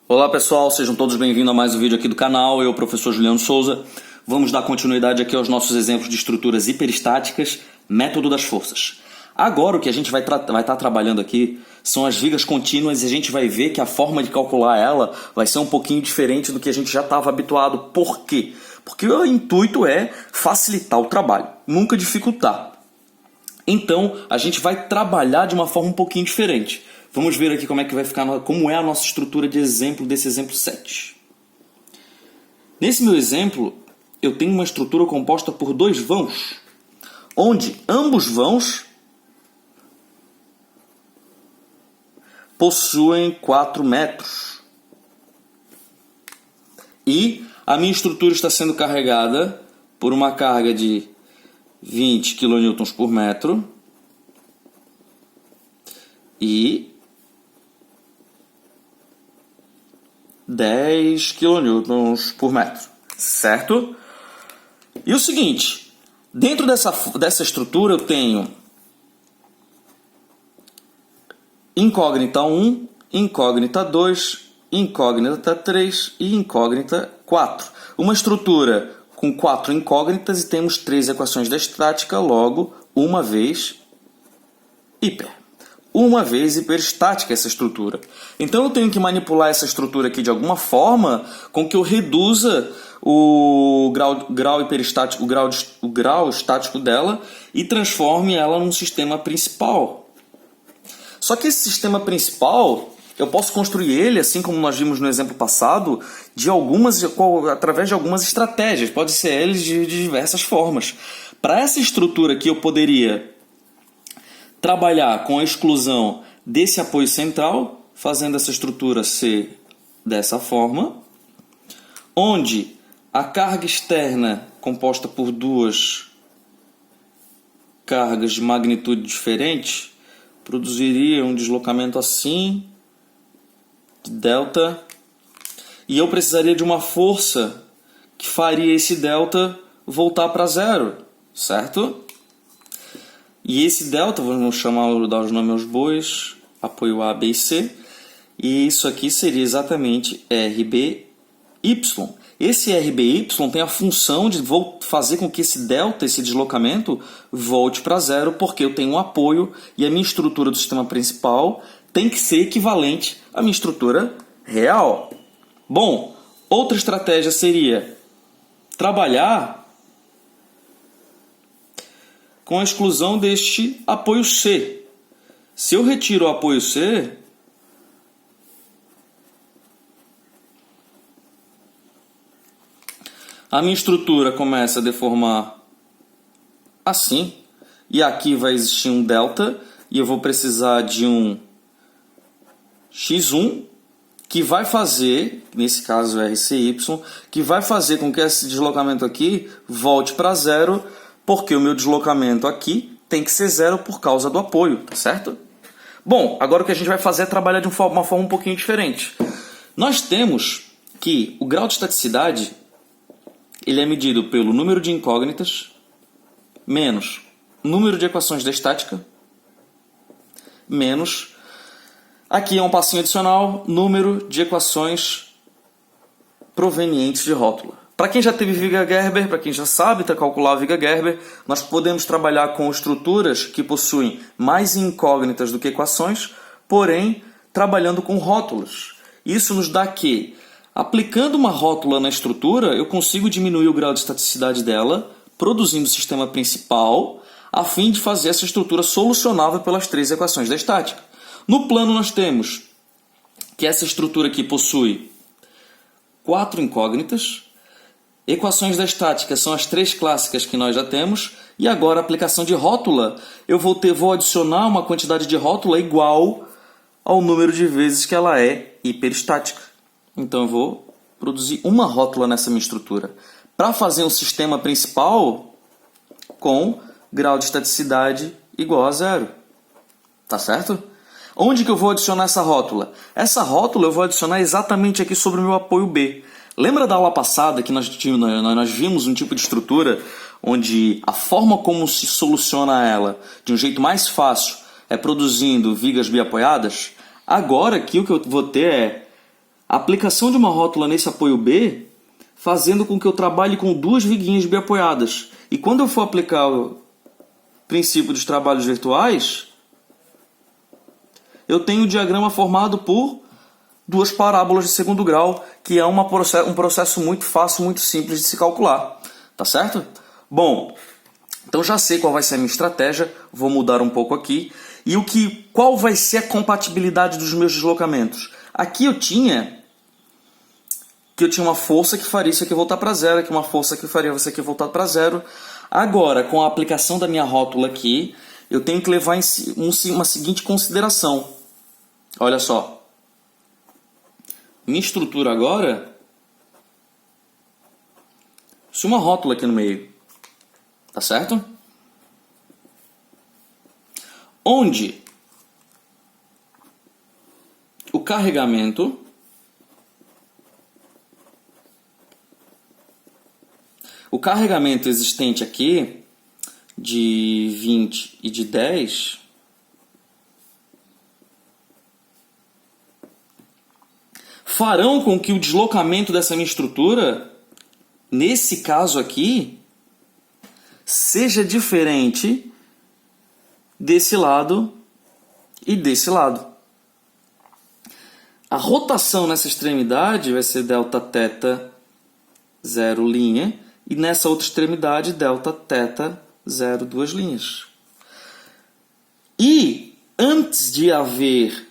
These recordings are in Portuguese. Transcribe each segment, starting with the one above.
Olá pessoal, sejam todos bem-vindos a mais um vídeo aqui do canal. Eu, professor Juliano Souza. Vamos dar continuidade aqui aos nossos exemplos de estruturas hiperestáticas, método das forças. Agora o que a gente vai estar trabalhando aqui são as vigas contínuas e a gente vai ver que a forma de calcular ela vai ser um pouquinho diferente do que a gente já estava habituado. Por quê? Porque o intuito é facilitar o trabalho, nunca dificultar. Então a gente vai trabalhar de uma forma um pouquinho diferente. Vamos ver aqui como é que vai ficar, como é a nossa estrutura de exemplo desse exemplo 7. Nesse meu exemplo, eu tenho uma estrutura composta por dois vãos, onde ambos vãos possuem 4 metros. E a minha estrutura está sendo carregada por uma carga de 20 kN por metro e 10 kN por metro, certo? E o seguinte, dentro dessa estrutura eu tenho incógnita 1, incógnita 2, incógnita 3 e incógnita 4. Uma estrutura com 4 incógnitas e temos 3 equações da estática, logo, uma vez hiperestática essa estrutura. Então eu tenho que manipular essa estrutura aqui de alguma forma com que eu reduza o grau hiperestático, o grau estático dela e transforme ela num sistema principal. Só que esse sistema principal, eu posso construir ele, assim como nós vimos no exemplo passado, através de algumas estratégias. Pode ser eles de diversas formas. Para essa estrutura aqui eu poderia trabalhar com a exclusão desse apoio central, fazendo essa estrutura ser dessa forma, onde a carga externa, composta por duas cargas de magnitude diferente, produziria um deslocamento assim, de delta, e eu precisaria de uma força que faria esse delta voltar para zero, certo? E esse delta, vamos dar os nomes aos bois, apoio A, B e C, e isso aqui seria exatamente RBY. Esse RBY tem a função de fazer com que esse delta, esse deslocamento, volte para zero, porque eu tenho um apoio e a minha estrutura do sistema principal tem que ser equivalente à minha estrutura real. Bom, outra estratégia seria trabalhar com a exclusão deste apoio C. Se eu retiro o apoio C, a minha estrutura começa a deformar assim, e aqui vai existir um delta, e eu vou precisar de um x1, que vai fazer, nesse caso RCY, que vai fazer com que esse deslocamento aqui volte para zero, porque o meu deslocamento aqui tem que ser zero por causa do apoio, tá certo? Bom, agora o que a gente vai fazer é trabalhar de uma forma um pouquinho diferente. Nós temos que o grau de estaticidade ele é medido pelo número de incógnitas menos número de equações da estática menos, aqui é um passinho adicional, número de equações provenientes de rótula. Para quem já teve viga Gerber, para quem já sabe calcular a viga Gerber, nós podemos trabalhar com estruturas que possuem mais incógnitas do que equações, porém trabalhando com rótulos. Isso nos dá que, aplicando uma rótula na estrutura, eu consigo diminuir o grau de estaticidade dela, produzindo o sistema principal, a fim de fazer essa estrutura solucionável pelas 3 equações da estática. No plano nós temos que essa estrutura aqui possui 4 incógnitas, equações da estática são as 3 clássicas que nós já temos, e agora a aplicação de rótula, eu vou adicionar uma quantidade de rótula igual ao número de vezes que ela é hiperestática. Então eu vou produzir uma rótula nessa minha estrutura, para fazer um sistema principal com grau de estaticidade igual a zero. Tá certo? Onde que eu vou adicionar essa rótula? Essa rótula eu vou adicionar exatamente aqui sobre o meu apoio B. Lembra da aula passada que nós vimos um tipo de estrutura onde a forma como se soluciona ela de um jeito mais fácil é produzindo vigas biapoiadas? Agora aqui o que eu vou ter é a aplicação de uma rótula nesse apoio B, fazendo com que eu trabalhe com duas viguinhas biapoiadas. E quando eu for aplicar o princípio dos trabalhos virtuais, eu tenho o diagrama formado por duas parábolas de segundo grau, que é um processo muito fácil, muito simples de se calcular. Tá certo? Bom, então já sei qual vai ser a minha estratégia, vou mudar um pouco aqui. E qual vai ser a compatibilidade dos meus deslocamentos? Aqui eu tinha uma força que faria isso aqui voltar para zero, aqui uma força que faria isso aqui voltar para zero. Agora, com a aplicação da minha rótula aqui, eu tenho que levar uma seguinte consideração. Olha só. Minha estrutura agora, se uma rótula aqui no meio, tá certo? Onde o carregamento existente aqui de 20 e de 10 farão com que o deslocamento dessa minha estrutura, nesse caso aqui, seja diferente desse lado e desse lado. A rotação nessa extremidade vai ser delta θ 0 linha, e nessa outra extremidade delta θ 0 duas linhas. E antes de haver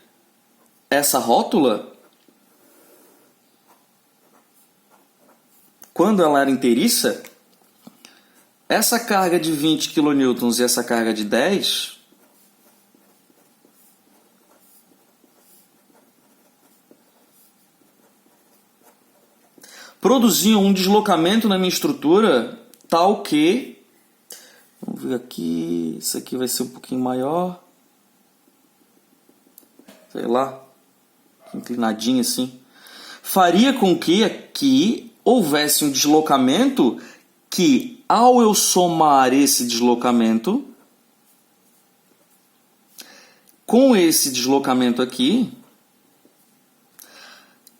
essa rótula, quando ela era inteiriça, essa carga de 20 kN e essa carga de 10 produziam um deslocamento na minha estrutura tal que, vamos ver aqui, isso aqui vai ser um pouquinho maior, sei lá, inclinadinho assim, faria com que aqui houvesse um deslocamento que, ao eu somar esse deslocamento com esse deslocamento aqui,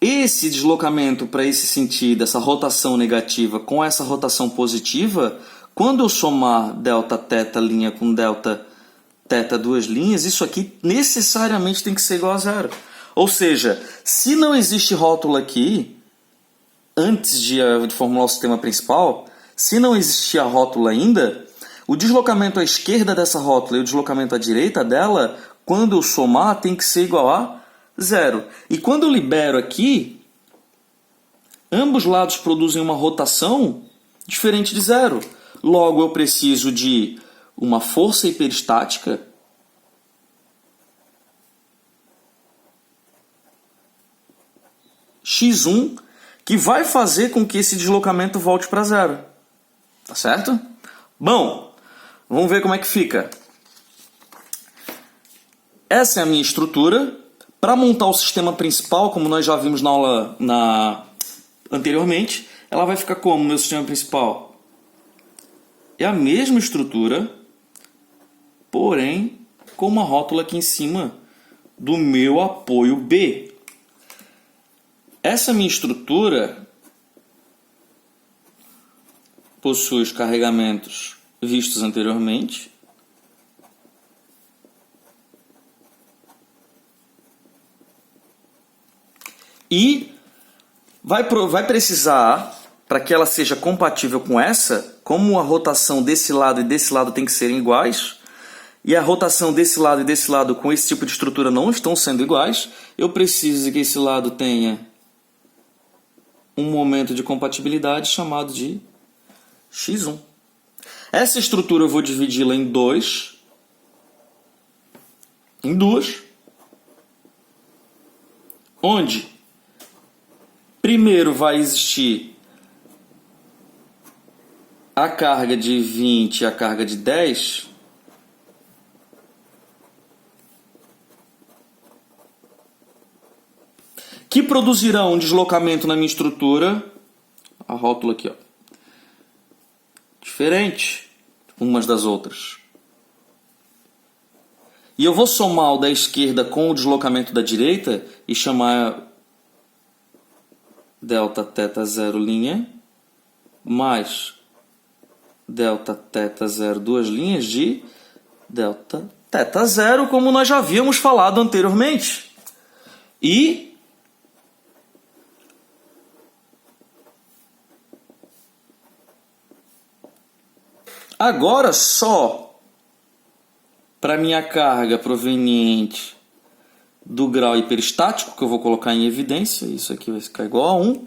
esse deslocamento para esse sentido, essa rotação negativa com essa rotação positiva, quando eu somar delta θ linha com delta θ duas linhas, isso aqui necessariamente tem que ser igual a zero. Ou seja, se não existe rótula aqui, antes de formular o sistema principal, se não existir a rótula ainda, o deslocamento à esquerda dessa rótula e o deslocamento à direita dela, quando eu somar, tem que ser igual a zero. E quando eu libero aqui, ambos lados produzem uma rotação diferente de zero. Logo, eu preciso de uma força hiperestática x1 que vai fazer com que esse deslocamento volte para zero. Tá certo? Bom, vamos ver como é que fica. Essa é a minha estrutura. Para montar o sistema principal, como nós já vimos na aula anteriormente, ela vai ficar como meu sistema principal? É a mesma estrutura, porém com uma rótula aqui em cima do meu apoio B. Essa minha estrutura possui os carregamentos vistos anteriormente. E vai precisar, para que ela seja compatível com essa, como a rotação desse lado e desse lado tem que serem iguais, e a rotação desse lado e desse lado com esse tipo de estrutura não estão sendo iguais, eu preciso que esse lado tenha um momento de compatibilidade chamado de x1. Essa estrutura eu vou dividi-la em duas, onde primeiro vai existir a carga de 20 e a carga de 10, que produzirão um deslocamento na minha estrutura, a rótula aqui, ó, diferente umas das outras. E eu vou somar o da esquerda com o deslocamento da direita e chamar delta θ 0 linha mais delta θ 0 duas linhas de delta θ 0, como nós já havíamos falado anteriormente. E agora só para minha carga proveniente do grau hiperestático, que eu vou colocar em evidência, isso aqui vai ficar igual a 1,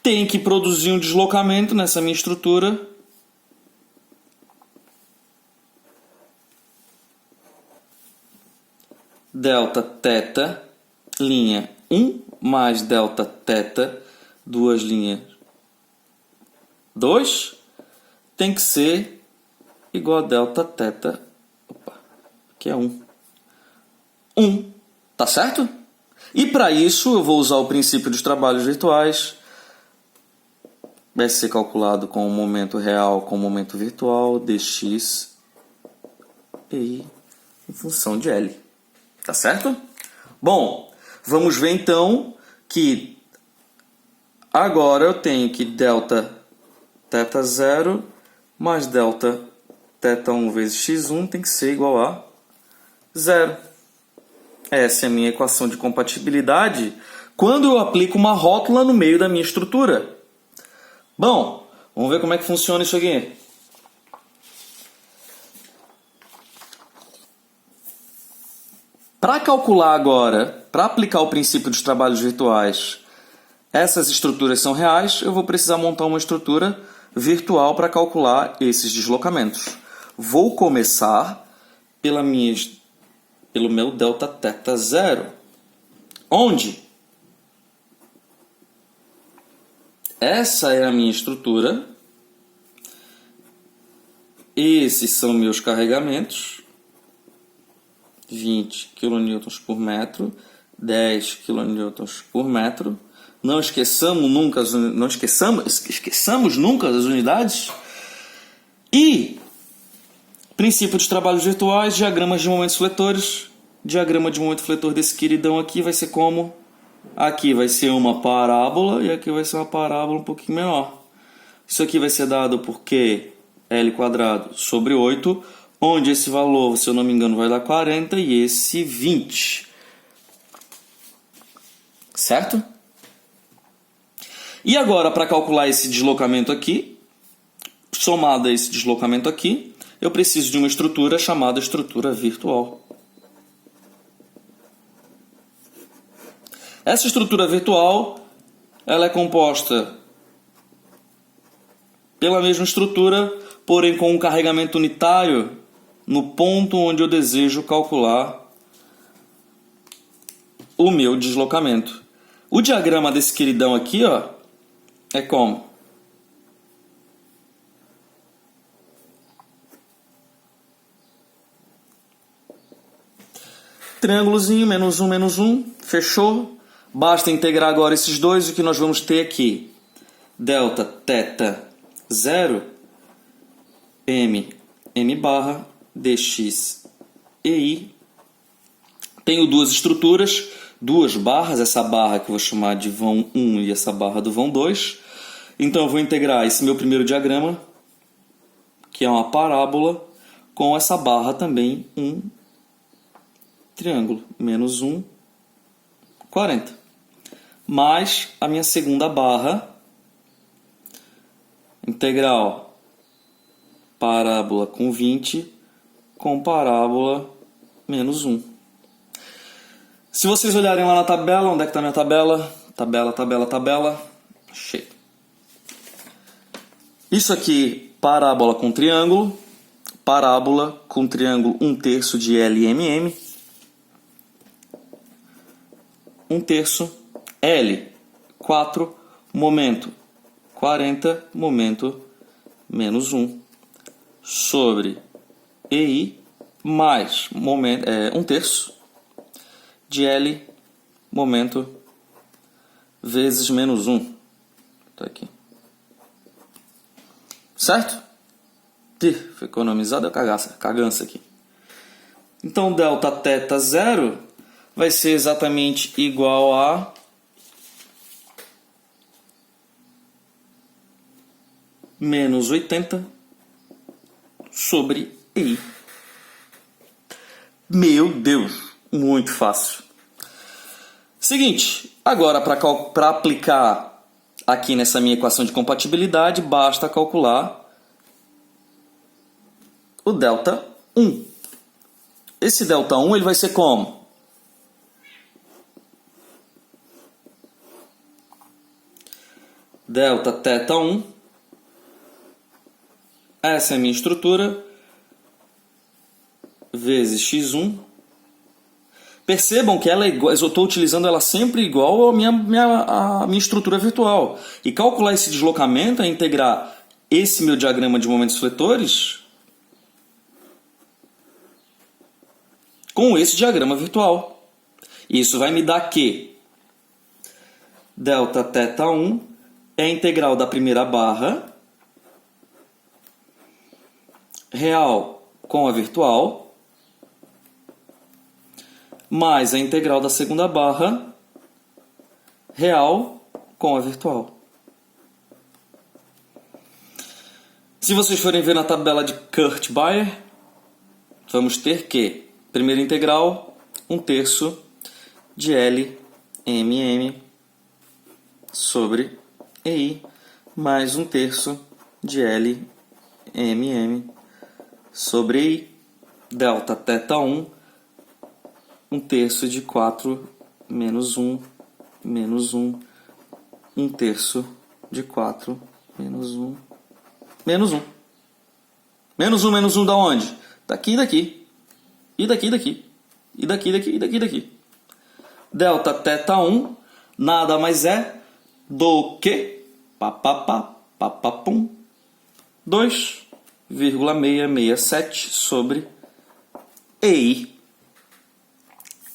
tem que produzir um deslocamento nessa minha estrutura delta θ, linha 1, mais delta θ, duas linhas 2, tem que ser igual a delta θ, que é 1. 1, tá certo? E para isso eu vou usar o princípio dos trabalhos virtuais. Vai ser calculado com o momento real com o momento virtual, dx e em função de L. Tá certo? Bom, vamos ver então que agora eu tenho que delta θ 0 mais delta θ 1 vezes x1 tem que ser igual a 0. Essa é a minha equação de compatibilidade quando eu aplico uma rótula no meio da minha estrutura. Bom, vamos ver como é que funciona isso aqui. Para calcular agora, para aplicar o princípio dos trabalhos virtuais, essas estruturas são reais, eu vou precisar montar uma estrutura virtual para calcular esses deslocamentos. Vou começar pelo meu delta θ 0, onde essa é a minha estrutura, esses são meus carregamentos, 20 kN por metro, 10 kN por metro. Não esqueçamos nunca as unidades. E princípio dos trabalhos virtuais, diagramas de momentos fletores. Diagrama de momento fletor desse queridão aqui vai ser como? Aqui vai ser uma parábola e aqui vai ser uma parábola um pouquinho menor. Isso aqui vai ser dado por Q L² sobre 8, onde esse valor, se eu não me engano, vai dar 40 e esse 20. Certo? E agora, para calcular esse deslocamento aqui, somado a esse deslocamento aqui, eu preciso de uma estrutura chamada estrutura virtual. Essa estrutura virtual, ela é composta pela mesma estrutura, porém com um carregamento unitário no ponto onde eu desejo calcular o meu deslocamento. O diagrama desse queridão aqui, ó, é como? Triângulozinho, menos 1, fechou? Basta integrar agora esses dois, o que nós vamos ter aqui? Delta θ 0, m barra, dx e i. Tenho duas estruturas, duas barras, essa barra que eu vou chamar de vão 1 e essa barra do vão 2. Então eu vou integrar esse meu primeiro diagrama, que é uma parábola, com essa barra também, um triângulo, menos 1, 40. Mais a minha segunda barra, integral, parábola com 20, com parábola menos 1. Se vocês olharem lá na tabela, onde é que está a minha tabela? Tabela. Achei. Isso aqui, parábola com triângulo 1/3 de LMM, 1/3 L, 4, momento 40, momento menos 1, sobre EI, mais momento, 1/3 de L, momento, vezes menos 1. Tá aqui. Certo? Foi economizado a cagança aqui. Então, delta θ 0 vai ser exatamente igual a menos 80 sobre EI. Meu Deus, muito fácil. Seguinte, agora para aplicar aqui nessa minha equação de compatibilidade, basta calcular o ΔI. Esse ΔI ele vai ser como? Δθ1, essa é a minha estrutura, vezes x1. Percebam que ela é igual, eu estou utilizando ela sempre igual à minha estrutura virtual. E calcular esse deslocamento é integrar esse meu diagrama de momentos fletores com esse diagrama virtual. Isso vai me dar que Δθ1 é a integral da primeira barra real com a virtual mais a integral da segunda barra real com a virtual. Se vocês forem ver na tabela de Kurt-Baer, vamos ter que, primeira integral, 1/3 de LMM sobre EI mais 1/3 de LMM sobre EI. Δθ1, 1/3 de 4 menos 1 menos 1, 1/3 de 4 menos 1 menos 1. Menos 1 da onde? Daqui e daqui. E daqui e daqui. E daqui, daqui e daqui, daqui. Δθ1 nada mais é do que 2,667 sobre EI.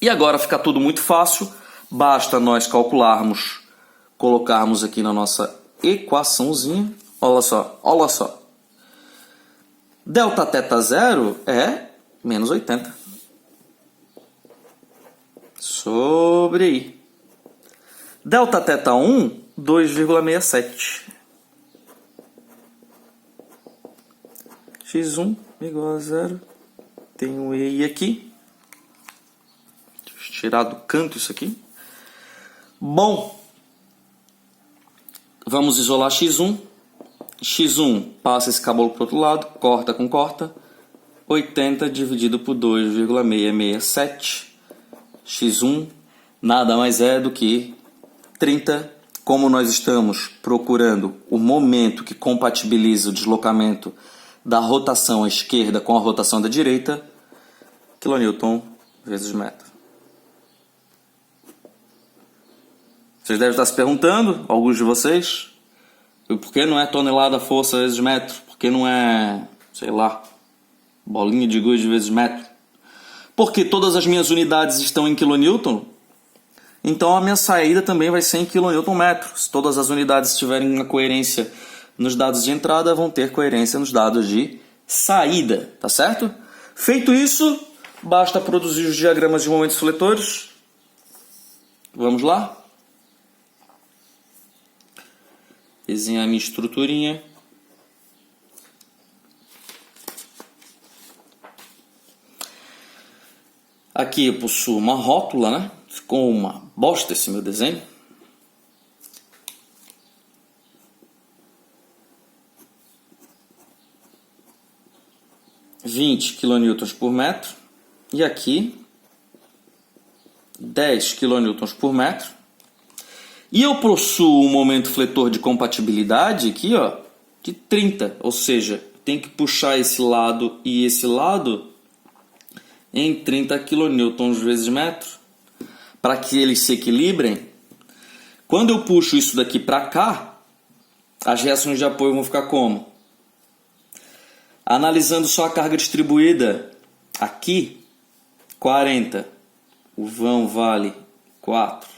E agora fica tudo muito fácil. Basta nós calcularmos, colocarmos aqui na nossa equaçãozinha. Olha só, olha só. Δθ0 é menos 80 sobre I. Δθ1, 2,67. X1 igual a 0. Tem um EI aqui. Deixa eu tirar do canto isso aqui. Bom, vamos isolar X1. X1 passa esse cabolo para o outro lado, corta com corta. 80 dividido por 2,667. X1 nada mais é do que 30. Como nós estamos procurando o momento que compatibiliza o deslocamento da rotação à esquerda com a rotação da direita, kN vezes metro. Vocês devem estar se perguntando, alguns de vocês, por que não é tonelada força vezes metro? Por que não é, sei lá, bolinha de gude vezes metro? Porque todas as minhas unidades estão em kN, então a minha saída também vai ser em kN/metro. Se todas as unidades tiverem uma coerência nos dados de entrada, vão ter coerência nos dados de saída, tá certo? Feito isso, basta produzir os diagramas de momentos fletores. Vamos lá? Desenhar a minha estruturinha. Aqui eu possuo uma rótula, né? Ficou uma bosta esse meu desenho. kN/metro. E aqui 10 kN/metro. E eu possuo um momento fletor de compatibilidade aqui, ó, de 30. Ou seja, tem que puxar esse lado e esse lado em 30 kN vezes metro para que eles se equilibrem. Quando eu puxo isso daqui para cá, as reações de apoio vão ficar como? Analisando só a carga distribuída, aqui 40, o vão vale 4.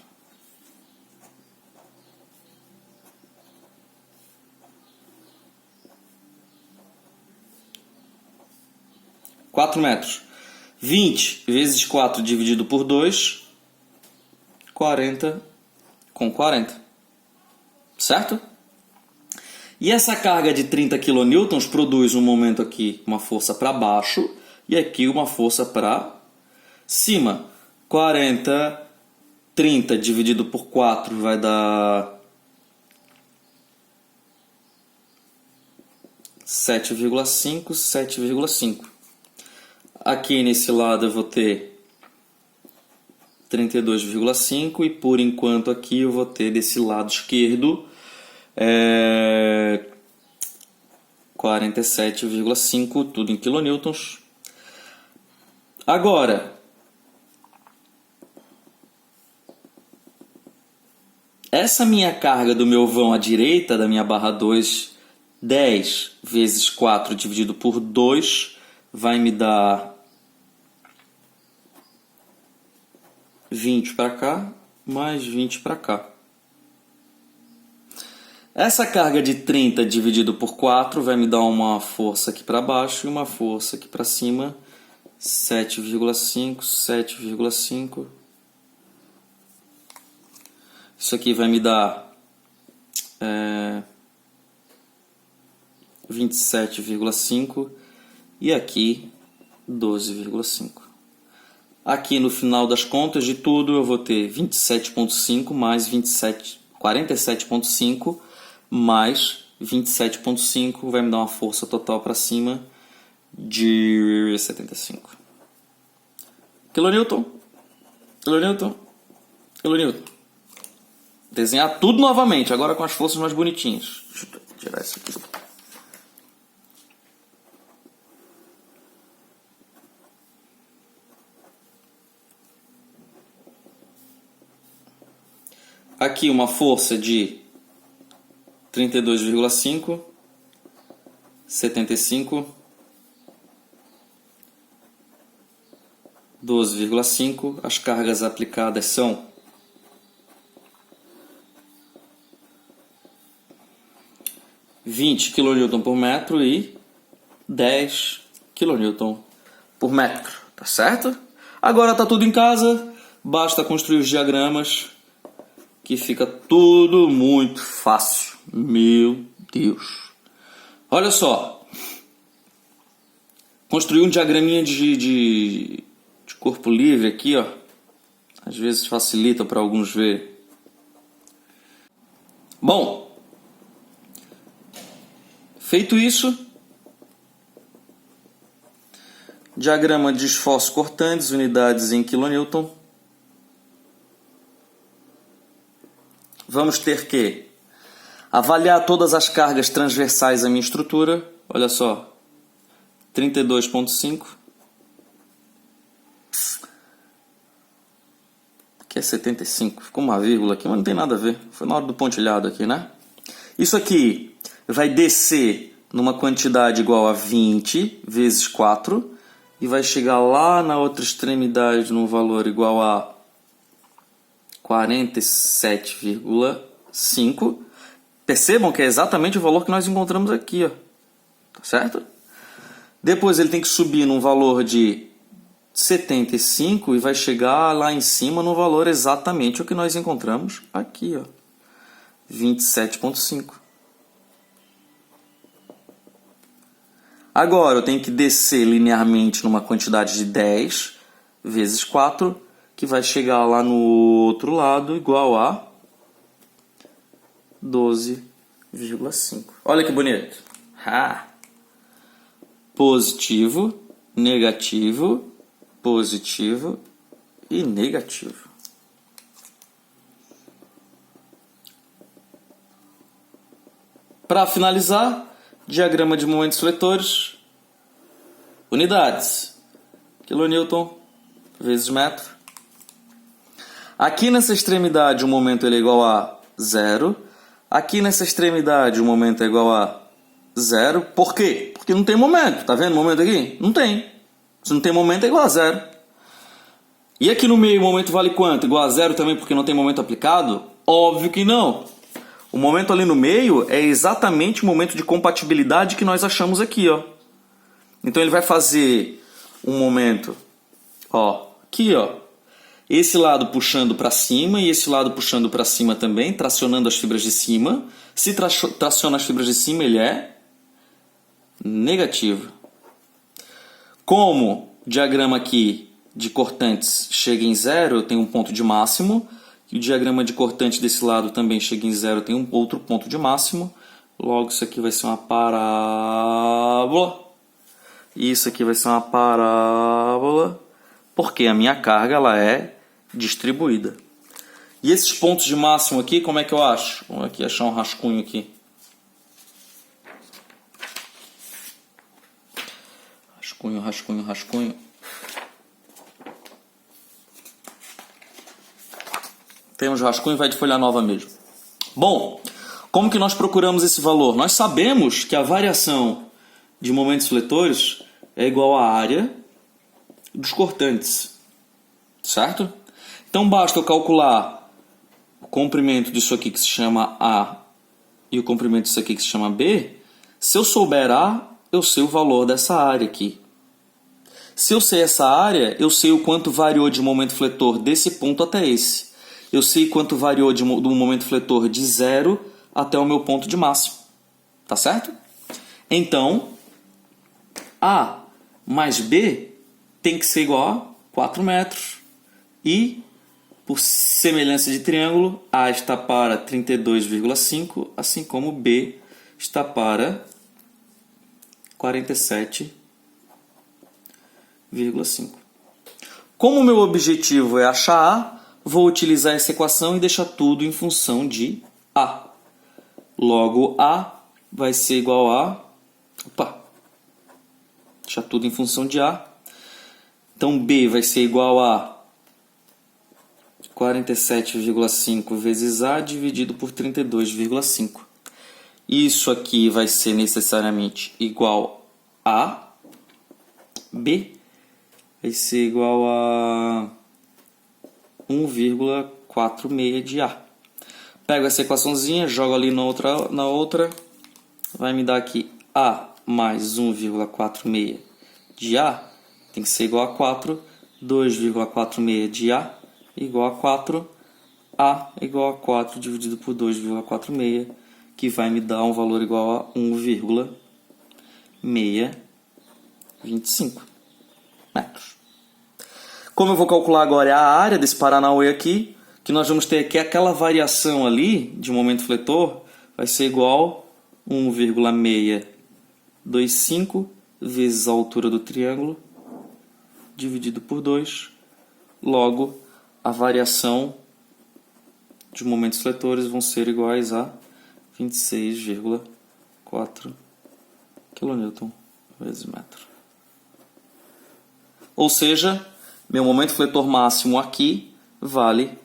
metros. 20 vezes 4 dividido por 2, 40 com 40. Certo? E essa carga de 30 kN produz um momento aqui uma força para baixo e aqui uma força para cima. 30 dividido por 4 vai dar 7,5, 7,5. Aqui nesse lado eu vou ter 32,5 e por enquanto aqui eu vou ter desse lado esquerdo 47,5, tudo em kilonewtons. Agora, essa minha carga do meu vão à direita, da minha barra 2, 10 vezes 4 dividido por 2, vai me dar 20 para cá, mais 20 para cá. Essa carga de 30 dividido por 4 vai me dar uma força aqui para baixo e uma força aqui para cima, 7,5, 7,5. Isso aqui vai me dar 27,5 e aqui 12,5. Aqui no final das contas de tudo eu vou ter 27,5 mais 47,5 mais 27,5 vai me dar uma força total para cima de 75. Kilonewton, kilonewton, kilonewton. Desenhar tudo novamente, agora com as forças mais bonitinhas. Deixa eu tirar isso aqui. Aqui uma força de 32,5, 75, 12,5. As cargas aplicadas são 20 kN por metro e 10 kN por metro, tá certo? Agora tá tudo em casa, basta construir os diagramas que fica tudo muito fácil. Meu Deus! Olha só, construir um diagraminha de corpo livre aqui, ó, às vezes facilita para alguns ver. Bom, feito isso, diagrama de esforços cortantes, unidades em kN. Vamos ter que avaliar todas as cargas transversais à minha estrutura. Olha só, 32,5. Aqui é 75. Ficou uma vírgula aqui, mas não tem nada a ver. Foi na hora do pontilhado aqui, né? Isso aqui vai descer numa quantidade igual a 20 vezes 4 e vai chegar lá na outra extremidade num valor igual a 47,5. Percebam que é exatamente o valor que nós encontramos aqui, ó. Tá certo? Depois ele tem que subir num valor de 75 e vai chegar lá em cima no valor exatamente o que nós encontramos aqui, ó. 27,5. Agora eu tenho que descer linearmente numa quantidade de 10 vezes 4, que vai chegar lá no outro lado igual a 12,5. Olha que bonito. Positivo, negativo, positivo e negativo. Para finalizar, diagrama de momentos fletores, unidades, kilonewton vezes metro. Aqui nessa extremidade o momento ele é igual a 0. Aqui nessa extremidade o momento é igual a 0. Por quê? Porque não tem momento. Tá vendo o momento aqui? Não tem. Se não tem momento é igual a 0. E aqui no meio o momento vale quanto? Igual a 0 também porque não tem momento aplicado? Óbvio que não. O momento ali no meio é exatamente o momento de compatibilidade que nós achamos aqui, ó. Então ele vai fazer um momento, ó, aqui, ó, esse lado puxando para cima e esse lado puxando para cima também, tracionando as fibras de cima. Se traciona as fibras de cima, ele é negativo. Como o diagrama aqui de cortantes chega em zero, eu tenho um ponto de máximo. E o diagrama de cortante desse lado também chega em zero, tem um outro ponto de máximo. Logo, isso aqui vai ser uma parábola. E isso aqui vai ser uma parábola, porque a minha carga ela é distribuída. E esses pontos de máximo aqui, como é que eu acho? Vamos aqui achar um rascunho aqui. Rascunho, rascunho, rascunho. Temos rascunho, vai de folha nova mesmo. Bom, como que nós procuramos esse valor? Nós sabemos que a variação de momentos fletores é igual à área dos cortantes, certo? Então basta eu calcular o comprimento disso aqui que se chama A e o comprimento disso aqui que se chama B. Se eu souber A, eu sei o valor dessa área aqui. Se eu sei essa área, eu sei o quanto variou de momento fletor desse ponto até esse. Eu sei quanto variou do momento fletor de 0 até o meu ponto de máximo. Tá certo? Então, A mais B tem que ser igual a 4 metros. E, por semelhança de triângulo, A está para 32,5, assim como B está para 47,5. Como o meu objetivo é achar A, vou utilizar essa equação e deixar tudo em função de A. Logo, A vai ser igual a... deixar tudo em função de A. Então, B vai ser igual a 47,5 vezes A dividido por 32,5. Isso aqui vai ser necessariamente igual a B. Vai ser igual a 1,46 de A. Pego essa equaçãozinha, jogo ali na outra. Vai me dar aqui A mais 1,46 de A. Tem que ser igual a 4. 2,46 de A igual a 4. A igual a 4 dividido por 2,46, que vai me dar um valor igual a 1,625 metros. Como eu vou calcular agora a área desse Paranauê aqui, que nós vamos ter aqui aquela variação ali de momento fletor, vai ser igual a 1,625 vezes a altura do triângulo, dividido por 2. Logo, a variação de momentos fletores vão ser iguais a 26,4 kN vezes metro. Ou seja, meu momento fletor máximo aqui vale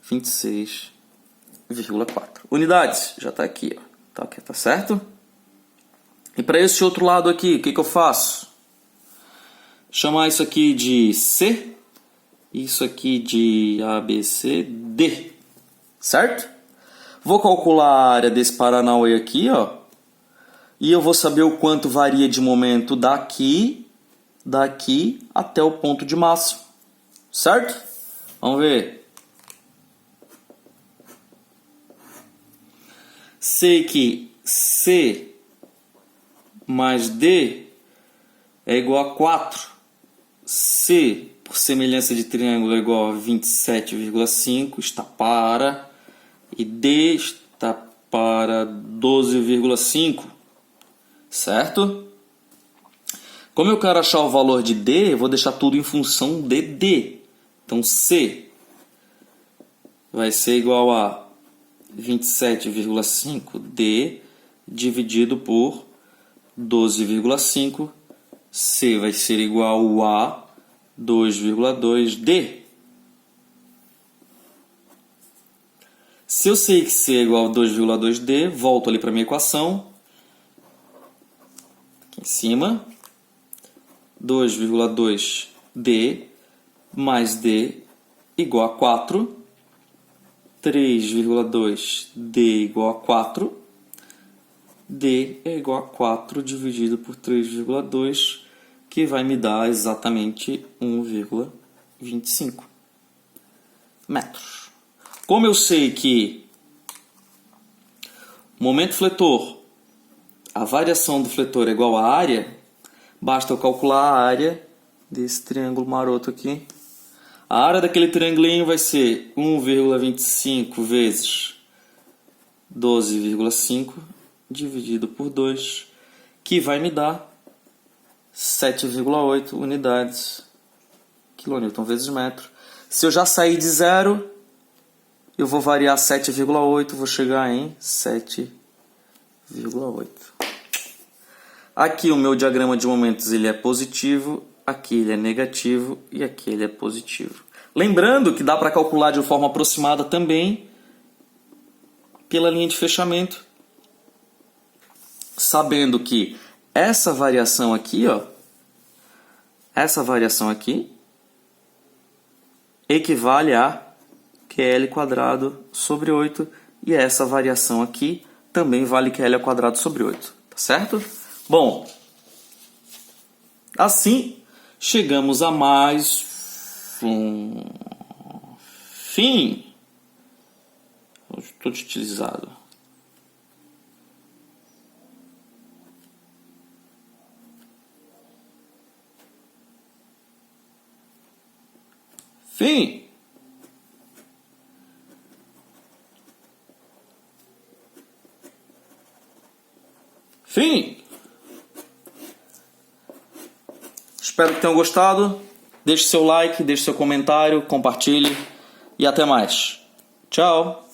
26,4 unidades. Já está aqui, ó. Tá certo? E para esse outro lado aqui, o que eu faço? Chamar isso aqui de C, isso aqui de A, B, C, D. Certo? Vou calcular a área desse Paranauê aqui, ó. E eu vou saber o quanto varia de momento daqui até o ponto de máximo. Certo? Vamos ver. Sei que C mais D é igual a 4. C, por semelhança de triângulo, é igual a 27,5. Está para. E D está para 12,5. Certo? Como eu quero achar o valor de D, eu vou deixar tudo em função de D. Então, C vai ser igual a 27,5 D dividido por 12,5. C vai ser igual a 2,2 D. Se eu sei que C é igual a 2,2 D, volto ali para a minha equação. Aqui em cima. 2,2 D mais D igual a 4. 3,2 D igual a 4. D é igual a 4 dividido por 3,2, que vai me dar exatamente 1,25. metros. Como eu sei que momento fletor, a variação do fletor é igual à área, basta eu calcular a área desse triângulo maroto aqui. A área daquele triangulinho vai ser 1,25 vezes 12,5 dividido por 2, que vai me dar 7,8 unidades quilonewton vezes metro. Se eu já sair de zero, eu vou variar 7,8, vou chegar em 7,8. Aqui o meu diagrama de momentos ele é positivo, aqui ele é negativo e aqui ele é positivo. Lembrando que dá para calcular de forma aproximada também pela linha de fechamento, sabendo que essa variação aqui, ó, essa variação aqui equivale a QL² sobre 8 e essa variação aqui também vale QL² sobre 8, tá certo? Bom, assim chegamos a mais um fim. Estou utilizado. Fim. Fim. Espero que tenham gostado. Deixe seu like, deixe seu comentário, compartilhe e até mais. Tchau.